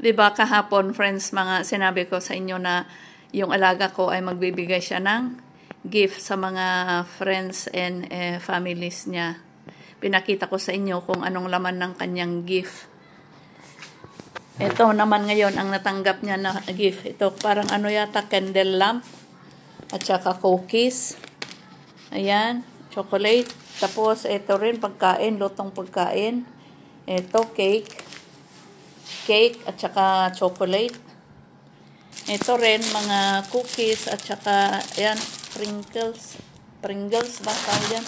'Di ba kahapon, friends, mga sinabi ko sa inyo na yung alaga ko ay magbibigay siya ng gift sa mga friends and families niya. Pinakita ko sa inyo kung anong laman ng kanyang gift. Ito naman ngayon ang natanggap niya na gift. Ito parang ano yata, candle lamp at saka cookies. Ayan, chocolate. Tapos ito rin pagkain, lutong pagkain. Ito cake. Cake at saka chocolate. Ito rin mga cookies at saka ayan, Pringles ba tawag yan?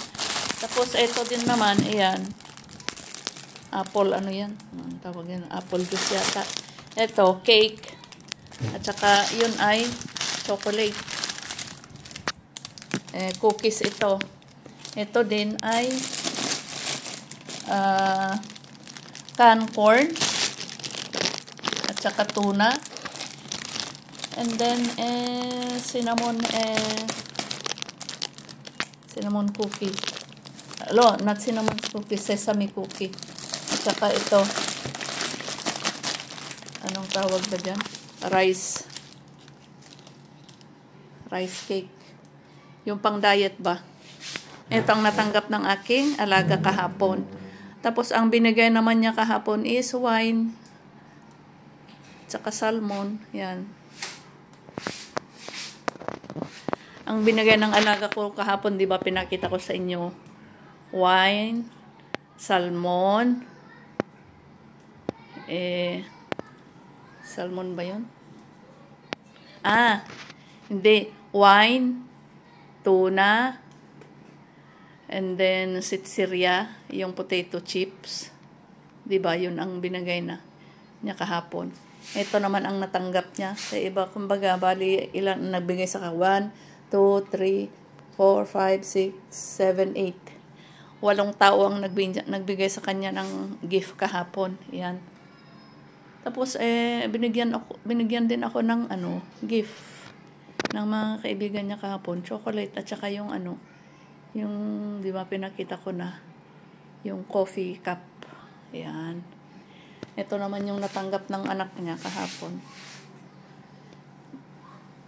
Tapos ito din naman, ayan. Apple, ano yan? Ang tawag yan? Apple juice yata. Ito, cake. At saka yun ay chocolate. Cookies ito. Ito din ay canned corn. At saka tuna. And then, cinnamon cookie. Not cinnamon cookie, sesame cookie. At saka ito, anong tawag ba dyan? Rice cake. Yung pang diet ba? Ito ang natanggap ng aking alaga kahapon. Tapos, ang binigay naman niya kahapon is wine. At saka salmon. Yan. Ang binigay ng alaga ko kahapon, di ba, pinakita ko sa inyo. Wine, salmon, salmon ba yun? Hindi. Wine, tuna, and then sitsirya, yung potato chips. Di ba, yun ang binigay niya kahapon. Ito naman ang natanggap niya. Sa iba, kumbaga, bali, ilan nagbigay sa 1, 2, 3, 4, 5, 6, 7, 8. 8 tao ang nagbigay sa kanya ng gift kahapon. Yan. Tapos, binigyan din ako ng gift ng mga kaibigan niya kahapon. Chocolate at saka yung yung, di ba, pinakita ko na yung coffee cup. Yan. Ito naman yung natanggap ng anak niya kahapon.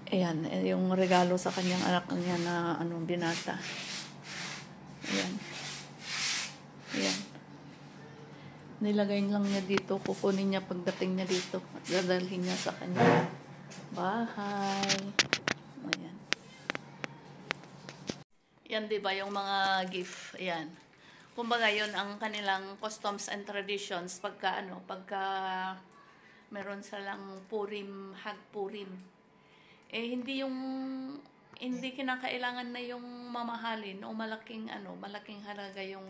Ayan, yung regalo sa kanyang anak niya na binata. Ayan. Ayan. Nilagay lang niya dito, kukunin niya pagdating niya dito at dadalhin niya sa kanyang bahay. Ayan. Yan, diba, yung mga gift. Ayan. Kumbaga, yun ang kanilang customs and traditions pagka meron silang Purim, Hag Purim. Hindi kinakailangan na yung mamahalin o malaking halaga yung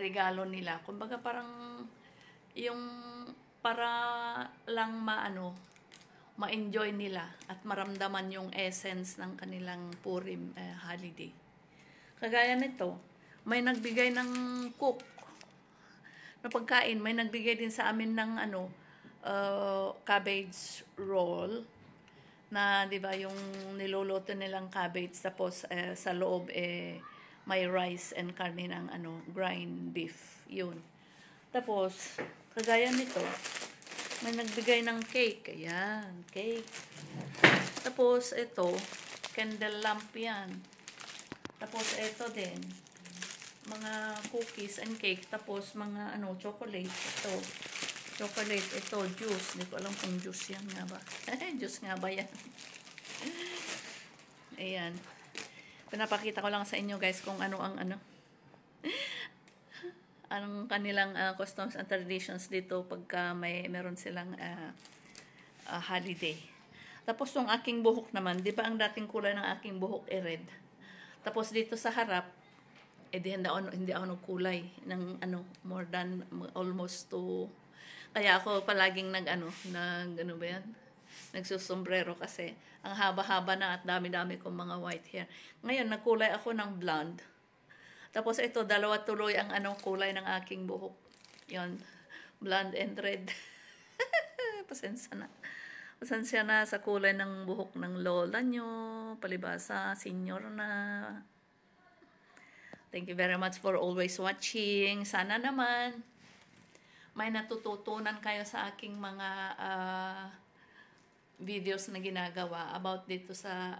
regalo nila. Kumbaga parang yung para lang ma-enjoy nila at maramdaman yung essence ng kanilang Purim holiday. Kagaya nito, may nagbigay ng cook na pagkain, may nagbigay din sa amin ng cabbage roll. Na, di ba, yung niluluto nilang cabbage, tapos sa loob may rice and karne ng grind beef. Yun. Tapos, kagaya nito, may nagbigay ng cake. Ayan, cake. Tapos, ito, candle lamp yan. Tapos, ito din, mga cookies and cake. Tapos, mga chocolate. Ito. Chocolate, ito, juice. Hindi ko alam kung juice yan nga ba. Juice nga ba yan? Ayan. Pinapakita ko lang sa inyo, guys, kung anong kanilang customs and traditions dito pagka meron silang holiday. Tapos, yung aking buhok naman, di ba ang dating kulay ng aking buhok red? Tapos, dito sa harap, hindi ako nagkulay ng more than almost 2. Kaya ako palaging nagsusombrero kasi ang haba-haba na at dami-dami kong mga white hair. Ngayon, nagkulay ako ng blonde. Tapos ito, dalawa tuloy ang kulay ng aking buhok. Yon, blonde and red. Pasensya na sa kulay ng buhok ng lola nyo, palibasa, senior na. Thank you very much for always watching. Sana naman may natututunan kayo sa aking mga videos na ginagawa about dito sa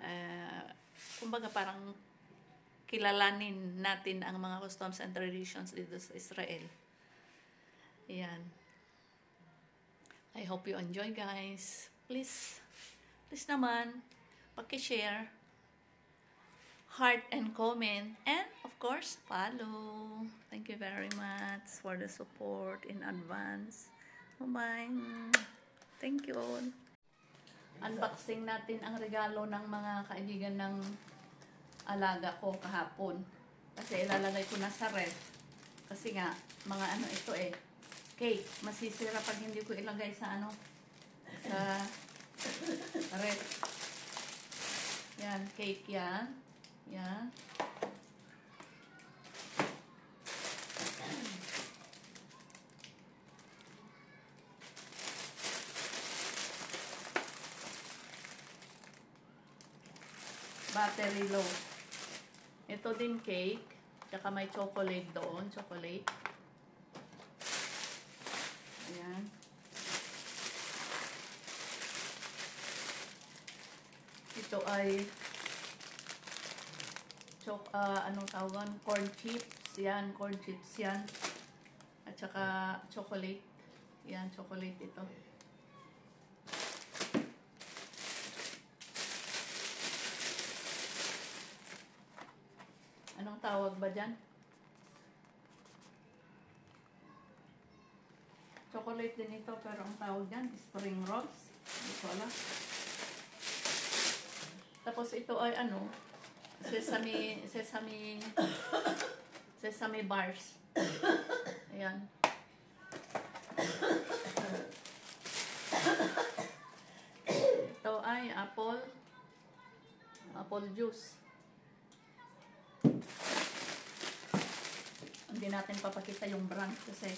kumbaga parang kilalanin natin ang mga customs and traditions dito sa Israel. Ayan. I hope you enjoy, guys. Please naman, paki-share, heart and comment, and of course, follow. Thank you very much for the support in advance. Bye-bye. Thank you all. Unboxing natin ang regalo ng mga kaibigan ng alaga ko kahapon. Kasi ilalagay ko na sa ref. Kasi nga, mga ano ito cake. Masisira pag hindi ko ilagay sa sa ref. Yan, cake yan. Yan. Battery low. Ito din cake. Tsaka may chocolate doon. Chocolate. Ayan. Ito ay anong tawagan? Corn chips. Yan. Corn chips yan. At saka chocolate. Yan. Chocolate ito. Anong tawag ba dyan? Chocolate din ito, pero ang tawag dyan, spring rolls. Hindi ko alam. Tapos ito ay sesame bars. Ayan. Ito ay apple juice. Hindi natin papakita yung brand kasi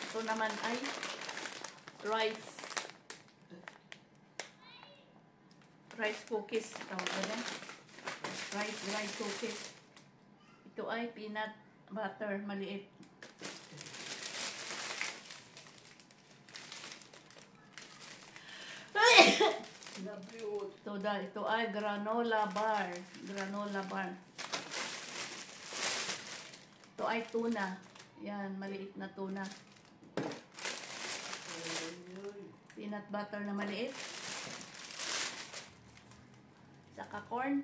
ito naman ay rice cookies. Tawag ba yan? Rice cookies. Ito ay peanut butter maliit. Ito ay granola bar. Ito ay tuna. Yan, maliit na tuna. Peanut butter na maliit. Saka corn.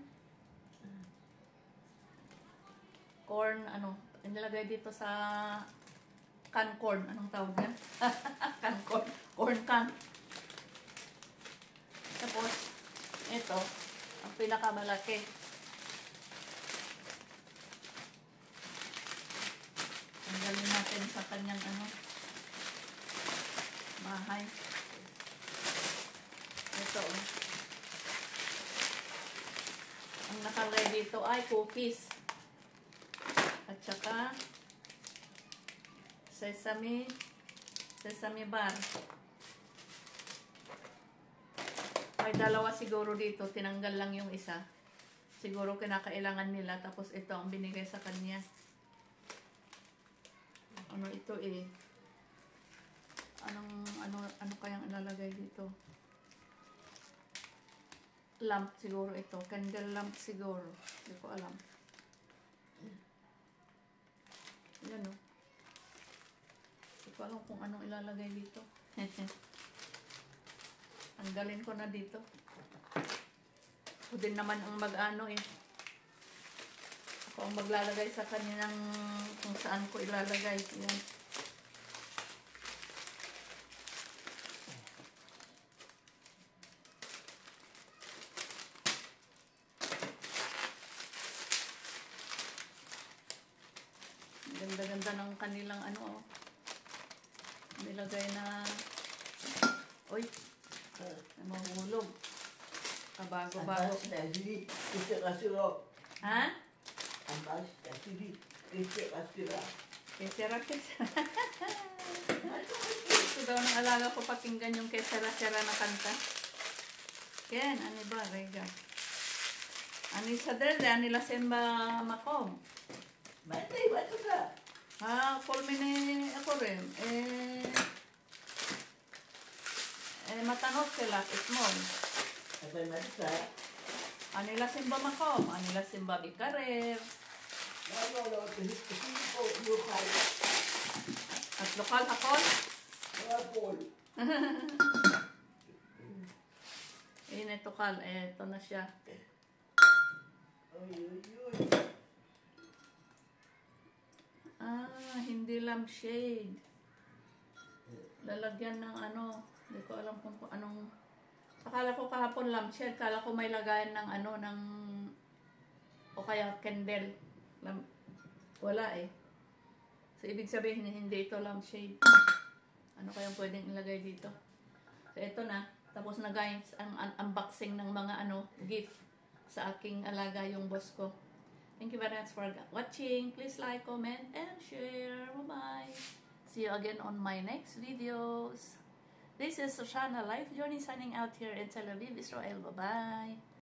Inilagay dito sa can corn. Anong tawag yan? Can corn. Corn can. Tapos, ito, ang pinakamalaki. Tanggalin natin sa kanyang bahay. Ito, ang nakalagay dito ay cookies. At saka, sesame bar. May dalawa siguro dito, tinanggal lang yung isa. Siguro kinakailangan nila, tapos ito ang binigay sa kanya. Ano ito ano kayang ilalagay dito? Lamp siguro ito, candle lamp siguro. Hindi ko alam. Yan Hindi ko alam kung anong ilalagay dito. Tanggalin ko na dito. Ako din naman ang Ako ang maglalagay sa kanya ng kung saan ko ilalagay. Yan. Ganda-ganda ng kanilang nilagay na mahulog. Kabago-bago. Ha? Kesera. Ito daw ng alaga ko pakinggan yung kesera na kanta. Ken, ba, rega. Ani sa derde, ani la semba makom. Matay, bato ka. Kulmini ako rin. Matanot sila, small. Atay, matay. Anila simba makom, anila simba bikarer. Lalo, hindi ko lokal. At lokal hakol. Rapol. Tukal, ito na siya. Uy. Hindi lampshade. Lalagyan ng ano, hindi ko alam kung anong. Akala ko kahapon lampshade, akala ko may lagayan ng ano, o kaya candle. Wala eh. So, ibig sabihin, hindi ito lampshade. Ano kayang pwedeng ilagay dito? So, ito na. Tapos na guys, ang unboxing ng mga gift sa aking alaga yung boss ko. Thank you very much for watching. Please like, comment, and share. Bye-bye. See you again on my next videos. This is Shoshana Life Journey signing out here in Tel Aviv, Israel. Bye-bye.